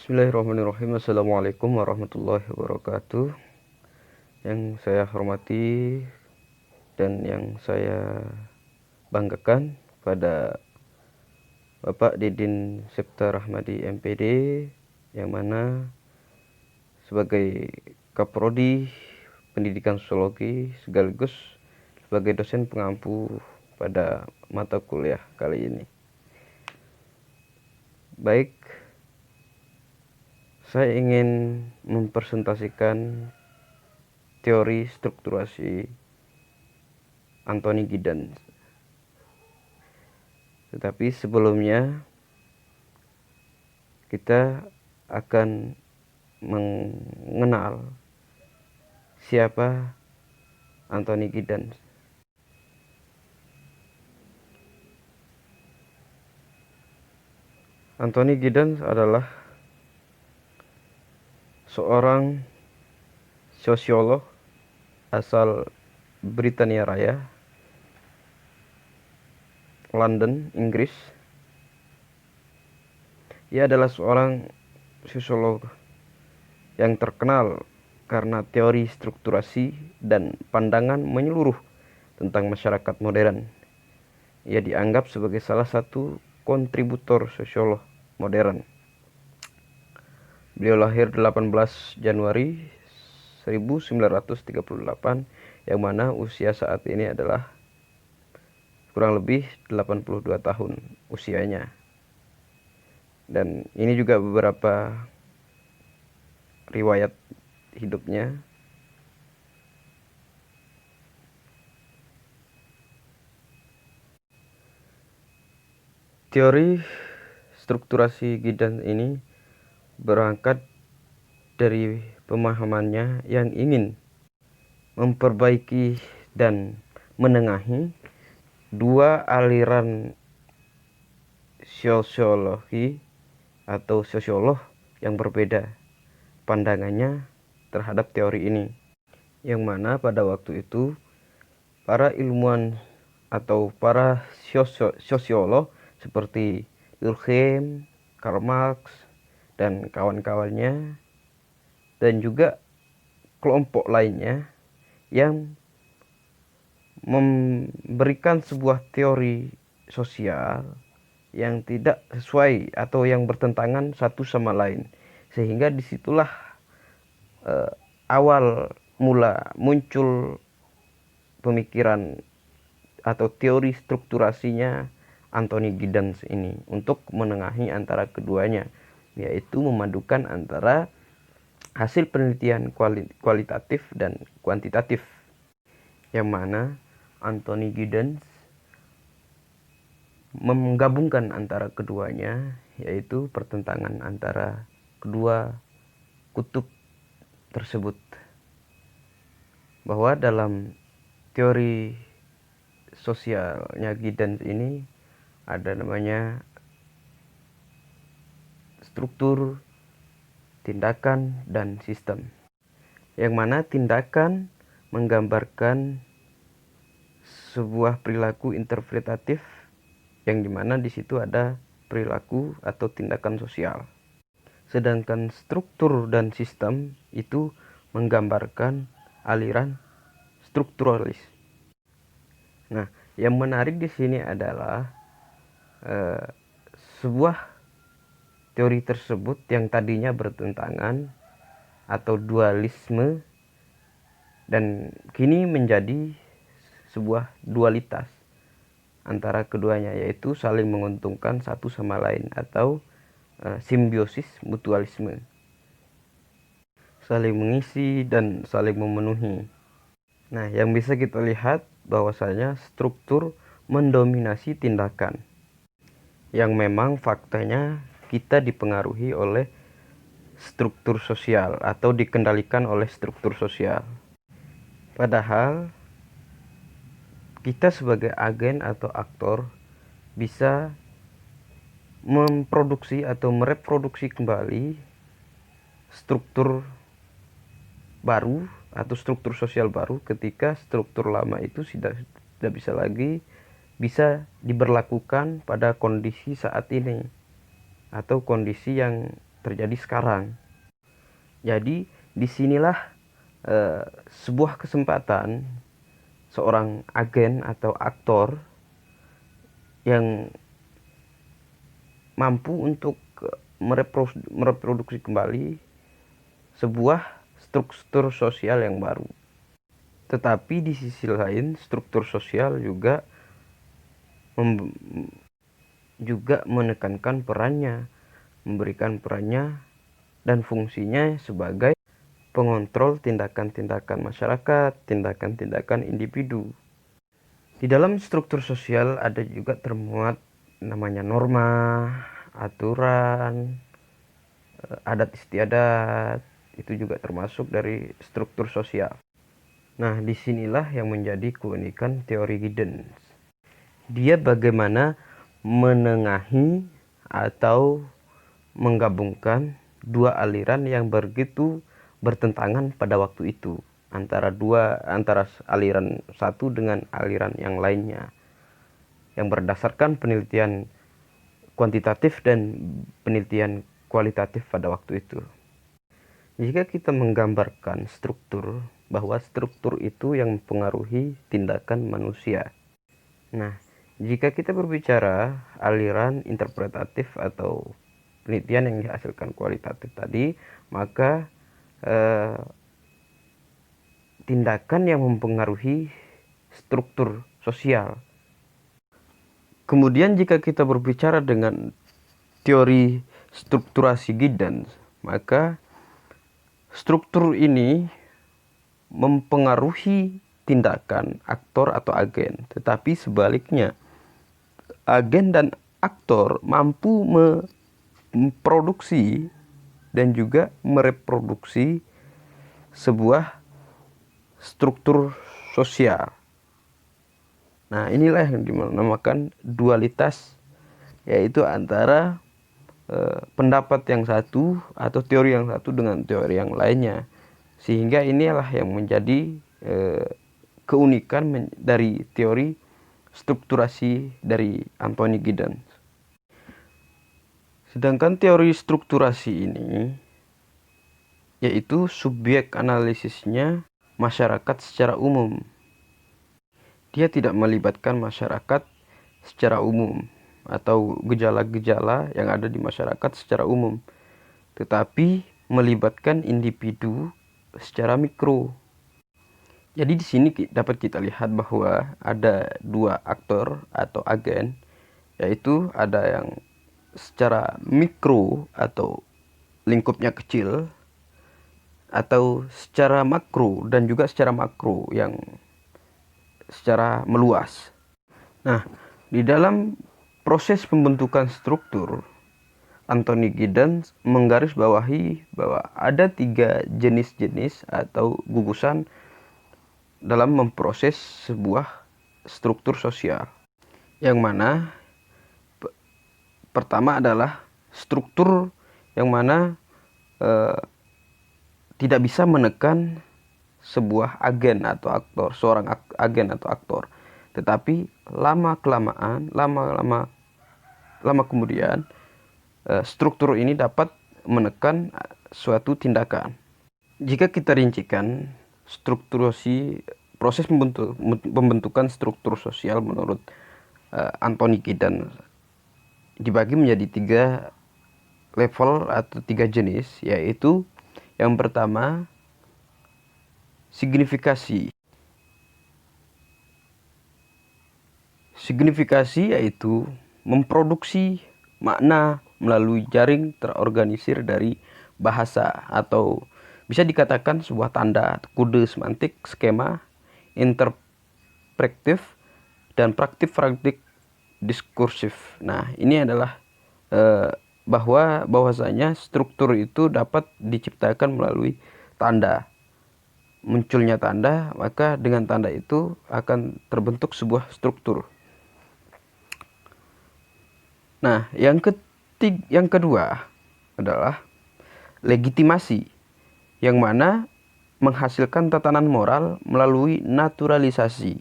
Bismillahirrahmanirrahim. Assalamualaikum warahmatullahi wabarakatuh. Yang saya hormati dan yang saya banggakan pada Bapak Didin Septa Rahmadi MPD, yang mana sebagai Kaprodi Pendidikan Sosiologi sekaligus sebagai dosen pengampu pada mata kuliah kali ini. Baik, saya ingin mempresentasikan teori strukturasi Anthony Giddens. Tetapi sebelumnya kita akan mengenal siapa Anthony Giddens. Anthony Giddens adalah seorang sosiolog asal Britania Raya, London, Inggris. Ia adalah seorang sosiolog yang terkenal karena teori strukturasi dan pandangan menyeluruh tentang masyarakat modern. Ia dianggap sebagai salah satu kontributor sosiolog modern. Beliau lahir 18 Januari 1938, yang mana usia saat ini adalah kurang lebih 82 tahun usianya. Dan ini juga beberapa riwayat hidupnya. Teori strukturasi Giddens ini berangkat dari pemahamannya yang ingin memperbaiki dan menengahi dua aliran sosiologi atau sosiolog yang berbeda pandangannya terhadap teori ini, yang mana pada waktu itu para ilmuwan atau para sosiolog seperti Durkheim, Karl Marx, dan kawan-kawannya, dan juga kelompok lainnya yang memberikan sebuah teori sosial yang tidak sesuai atau yang bertentangan satu sama lain, sehingga disitulah awal mula muncul pemikiran atau teori strukturasinya Anthony Giddens ini untuk menengahi antara keduanya, yaitu memadukan antara hasil penelitian kualitatif dan kuantitatif, yang mana Anthony Giddens menggabungkan antara keduanya, yaitu pertentangan antara kedua kutub tersebut. Bahwa dalam teori sosialnya Giddens ini ada namanya struktur, tindakan, dan sistem, yang mana tindakan menggambarkan sebuah perilaku interpretatif, yang dimana di situ ada perilaku atau tindakan sosial. Sedangkan struktur dan sistem itu menggambarkan aliran strukturalis. Nah, yang menarik di sini adalah sebuah teori tersebut yang tadinya bertentangan atau dualisme, dan kini menjadi sebuah dualitas antara keduanya, yaitu saling menguntungkan satu sama lain atau simbiosis mutualisme, saling mengisi dan saling memenuhi. Nah, yang bisa kita lihat bahwasanya struktur mendominasi tindakan, yang memang faktanya kita dipengaruhi oleh struktur sosial atau dikendalikan oleh struktur sosial. Padahal kita sebagai agen atau aktor bisa memproduksi atau mereproduksi kembali struktur baru atau struktur sosial baru ketika struktur lama itu tidak bisa lagi bisa diberlakukan pada kondisi saat ini atau kondisi yang terjadi sekarang. Jadi disinilah sebuah kesempatan seorang agen atau aktor yang mampu untuk mereproduksi kembali sebuah struktur sosial yang baru. Tetapi di sisi lain, struktur sosial juga menekankan perannya, memberikan perannya dan fungsinya sebagai pengontrol tindakan-tindakan masyarakat, tindakan-tindakan individu. Di dalam struktur sosial ada juga termuat namanya norma, aturan, adat istiadat, itu juga termasuk dari struktur sosial. Nah, disinilah yang menjadi keunikan teori Giddens. Dia bagaimana menengahi atau menggabungkan dua aliran yang begitu bertentangan pada waktu itu, antara aliran satu dengan aliran yang lainnya, yang berdasarkan penelitian kuantitatif dan penelitian kualitatif pada waktu itu. Jika kita menggambarkan struktur, bahwa struktur itu yang mempengaruhi tindakan manusia. Nah, jika kita berbicara aliran interpretatif atau penelitian yang dihasilkan kualitatif tadi, maka tindakan yang mempengaruhi struktur sosial. Kemudian jika kita berbicara dengan teori strukturasi Giddens, maka struktur ini mempengaruhi tindakan aktor atau agen, tetapi sebaliknya agen dan aktor mampu memproduksi dan juga mereproduksi sebuah struktur sosial. Nah, inilah yang dinamakan dualitas, yaitu antara pendapat yang satu atau teori yang satu dengan teori yang lainnya. Sehingga inilah yang menjadi keunikan dari teori strukturasi dari Anthony Giddens. Sedangkan teori strukturasi ini, yaitu subjek analisisnya masyarakat secara umum. Dia tidak melibatkan masyarakat secara umum atau gejala-gejala yang ada di masyarakat secara umum, tetapi melibatkan individu secara mikro. Jadi di sini dapat kita lihat bahwa ada dua aktor atau agen, yaitu ada yang secara mikro atau lingkupnya kecil, atau secara makro dan juga secara makro yang secara meluas. Nah, di dalam proses pembentukan struktur, Anthony Giddens menggarisbawahi bahwa ada 3 jenis-jenis atau gugusan dalam memproses sebuah struktur sosial. Yang mana pertama adalah struktur yang mana tidak bisa menekan sebuah agen atau aktor, seorang agen atau aktor, tetapi lama kemudian struktur ini dapat menekan suatu tindakan. Jika kita rincikan strukturasi proses pembentukan struktur sosial menurut Anthony Giddens dibagi menjadi 3 level atau 3 jenis, yaitu yang pertama signifikasi. Signifikasi yaitu memproduksi makna melalui jaring terorganisir dari bahasa, atau bisa dikatakan sebuah tanda, kode semantik, skema, interpretif, dan praktik diskursif. Nah, ini adalah bahwasanya struktur itu dapat diciptakan melalui tanda. Munculnya tanda, maka dengan tanda itu akan terbentuk sebuah struktur. Nah, yang kedua adalah legitimasi, yang mana menghasilkan tatanan moral melalui naturalisasi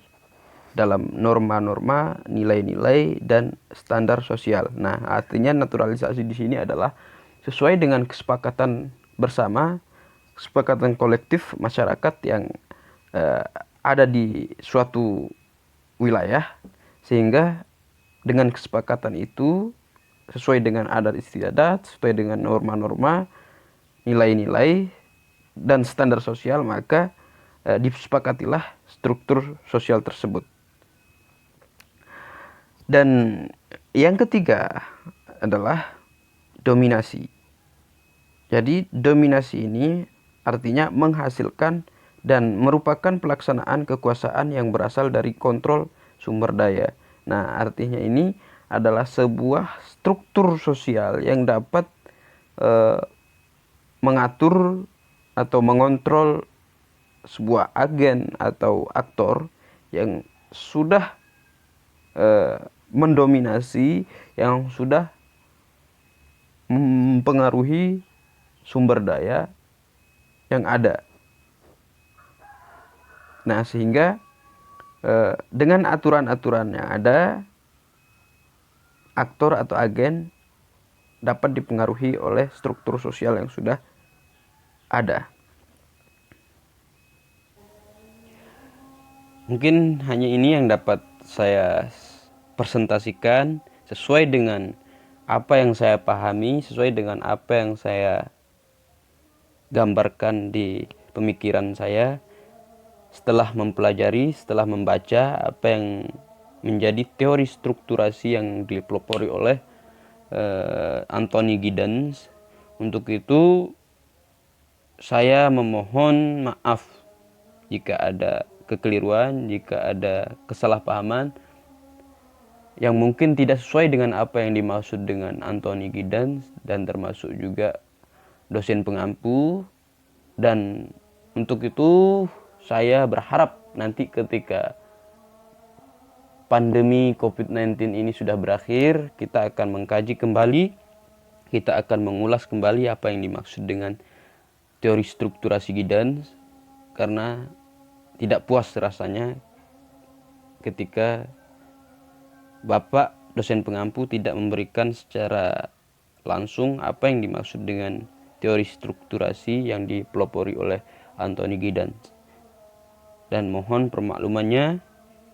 dalam norma-norma, nilai-nilai, dan standar sosial. Nah, artinya naturalisasi di sini adalah sesuai dengan kesepakatan bersama, kesepakatan kolektif masyarakat yang ada di suatu wilayah, sehingga dengan kesepakatan itu sesuai dengan adat istiadat, sesuai dengan norma-norma, nilai-nilai dan standar sosial, maka disepakatilah struktur sosial tersebut. Dan yang ketiga adalah dominasi. Jadi dominasi ini artinya menghasilkan dan merupakan pelaksanaan kekuasaan yang berasal dari kontrol sumber daya. Nah, artinya ini adalah sebuah struktur sosial yang dapat mengatur atau mengontrol sebuah agen atau aktor yang sudah mendominasi, yang sudah mempengaruhi sumber daya yang ada. Nah, sehingga dengan aturan-aturan yang ada, aktor atau agen dapat dipengaruhi oleh struktur sosial yang sudah ada. Mungkin hanya ini yang dapat saya presentasikan sesuai dengan apa yang saya pahami, sesuai dengan apa yang saya gambarkan di pemikiran saya setelah mempelajari, setelah membaca apa yang menjadi teori strukturasi yang dipelopori oleh Anthony Giddens. Untuk itu saya memohon maaf jika ada kekeliruan, jika ada kesalahpahaman yang mungkin tidak sesuai dengan apa yang dimaksud dengan Anthony Giddens, dan termasuk juga dosen pengampu. Dan untuk itu saya berharap nanti ketika pandemi COVID-19 ini sudah berakhir, kita akan mengkaji kembali, kita akan mengulas kembali apa yang dimaksud dengan teori strukturasi Giddens, karena tidak puas rasanya ketika Bapak dosen pengampu tidak memberikan secara langsung apa yang dimaksud dengan teori strukturasi yang dipelopori oleh Anthony Giddens. Dan mohon permaklumannya.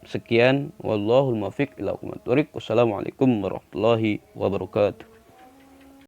Sekian, wallahul muwaffiq ila aqwamit thoriq. Wassalamualaikum warahmatullahi wabarakatuh.